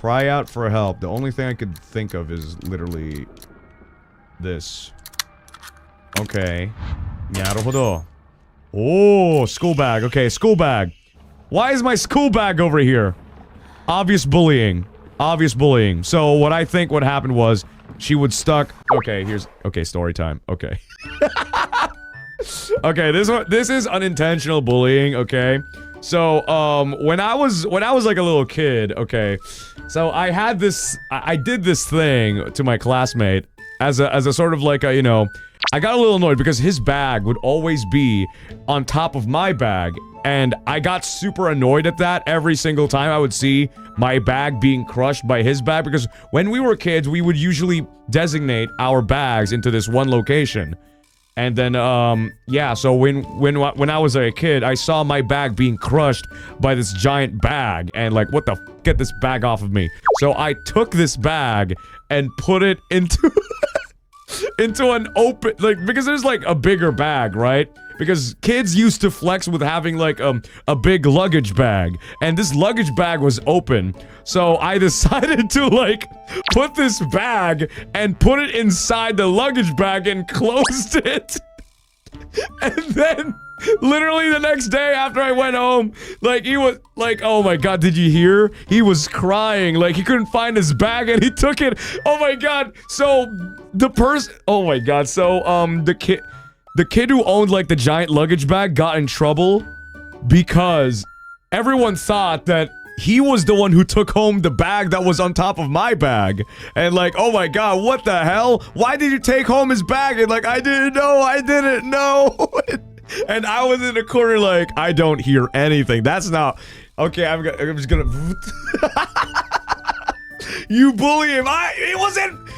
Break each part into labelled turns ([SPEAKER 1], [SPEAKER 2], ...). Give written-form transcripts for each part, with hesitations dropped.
[SPEAKER 1] Cry out for help. The only thing I could think of is literally this. Okay. Naruhodo. Oh, school bag. Okay, school bag. Why is my school bag over here? Obvious bullying. Obvious bullying. So what I think what happened was she would stuck. Okay, here's story time. Okay. Okay, this is unintentional bullying, okay? So when I was like a little kid, okay? So I had this I did this thing to my classmate as a sort of like a, you know, I got a little annoyed because his bag would always be on top of my bag, and I got super annoyed at that every single time I would see my bag being crushed by his bag, because when we were kids, we would usually designate our bags into this one location. And then, yeah, so when I was a kid, I saw my bag being crushed by this giant bag, and like, what the f***, get this bag off of me. So I took this bag and put it into into an open, like, because there's like a bigger bag, right? Because kids used to flex with having like a big luggage bag, and this luggage bag was open. So I decided to like put this bag and put it inside the luggage bag and closed it. And then literally the next day after I went home, like, he was like, oh my god, did you hear? He was crying, like he couldn't find his bag and he took it. Oh my god. So the person, oh my god. So the kid who owned like the giant luggage bag got in trouble because everyone thought that he was the one who took home the bag that was on top of my bag. And like, oh my god, what the hell? Why did you take home his bag? And like, I didn't know. And I was in the corner like, I don't hear anything. That's not... Okay, I'm just gonna... You bully him.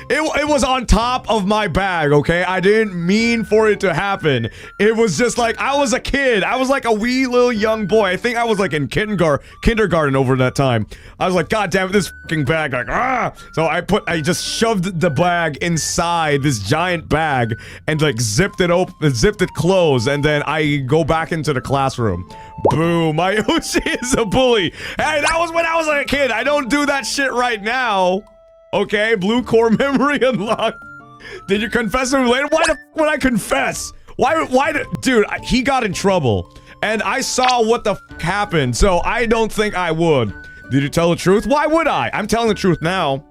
[SPEAKER 1] It was on top of my bag, okay? I didn't mean for it to happen. It was just like, I was a kid. I was like a wee little young boy. I think I was like in kindergarten over that time. I was like, god damn it, this fucking bag, like, ah! So I just shoved the bag inside this giant bag and like zipped it closed, and then I go back into the classroom. Boom, my oshi is a bully. Hey, that was when I was like a kid. I don't do that shit right now. Okay, blue core memory unlocked. Did you confess to him later? Why the f would I confess? Dude, he got in trouble. And I saw what the f happened, so I don't think I would. Did you tell the truth? Why would I? I'm telling the truth now.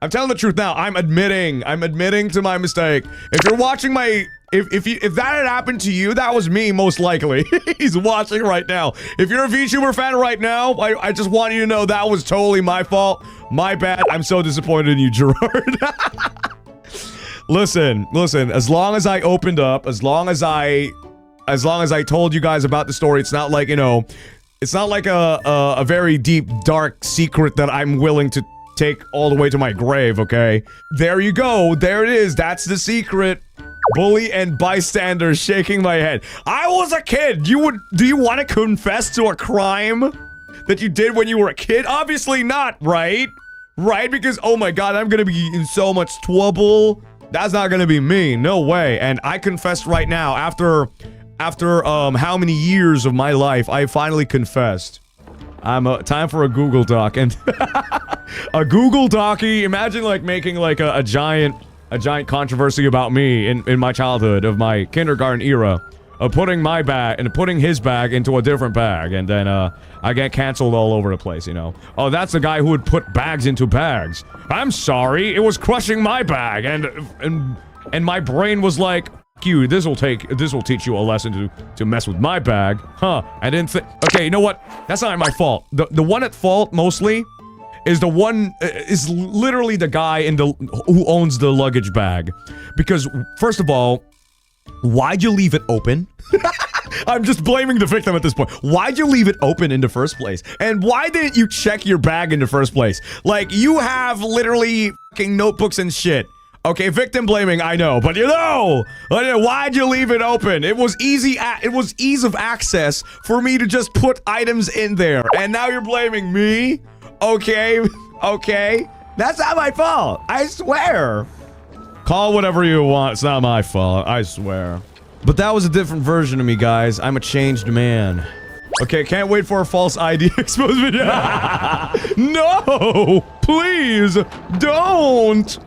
[SPEAKER 1] I'm telling the truth now. I'm admitting to my mistake. If you're watching my... If that had happened to you, that was me, most likely. He's watching right now. If you're a VTuber fan right now, I just want you to know that was totally my fault. My bad. I'm so disappointed in you, Jurard. Listen, as long as I opened up, as long as I told you guys about the story, it's not like, you know, it's not like a very deep, dark secret that I'm willing to take all the way to my grave, okay? There you go. There it is. That's the secret. Bully and bystander shaking my head. I was a kid. Do you want to confess to a crime that you did when you were a kid? Obviously not, right? Right? Because, oh my god, I'm gonna be in so much trouble. That's not gonna be me. No way. And I confessed right now, after how many years of my life, I finally confessed. Time for a Google Doc, and a Google Docky. Imagine like making like a giant controversy about me in my childhood of my kindergarten era, of putting my bag and putting his bag into a different bag, and then I get canceled all over the place, you know. Oh, that's the guy who would put bags into bags. I'm sorry, it was crushing my bag, and my brain was like, you, this will teach you a lesson to mess with my bag. Huh, I didn't think. Okay, you know what? That's not my fault. The one at fault mostly is the one, is literally the guy who owns the luggage bag. Because, first of all, why'd you leave it open? I'm just blaming the victim at this point. Why'd you leave it open in the first place? And why didn't you check your bag in the first place? Like, you have literally fucking notebooks and shit. Okay, victim blaming, I know, but you know, why'd you leave it open? It was ease of access for me to just put items in there, and now you're blaming me? Okay, that's not my fault, I swear. Call whatever you want, it's not my fault, I swear. But that was a different version of me, guys. I'm a changed man. Okay, can't wait for a false ID exposed video. No! Please! Don't!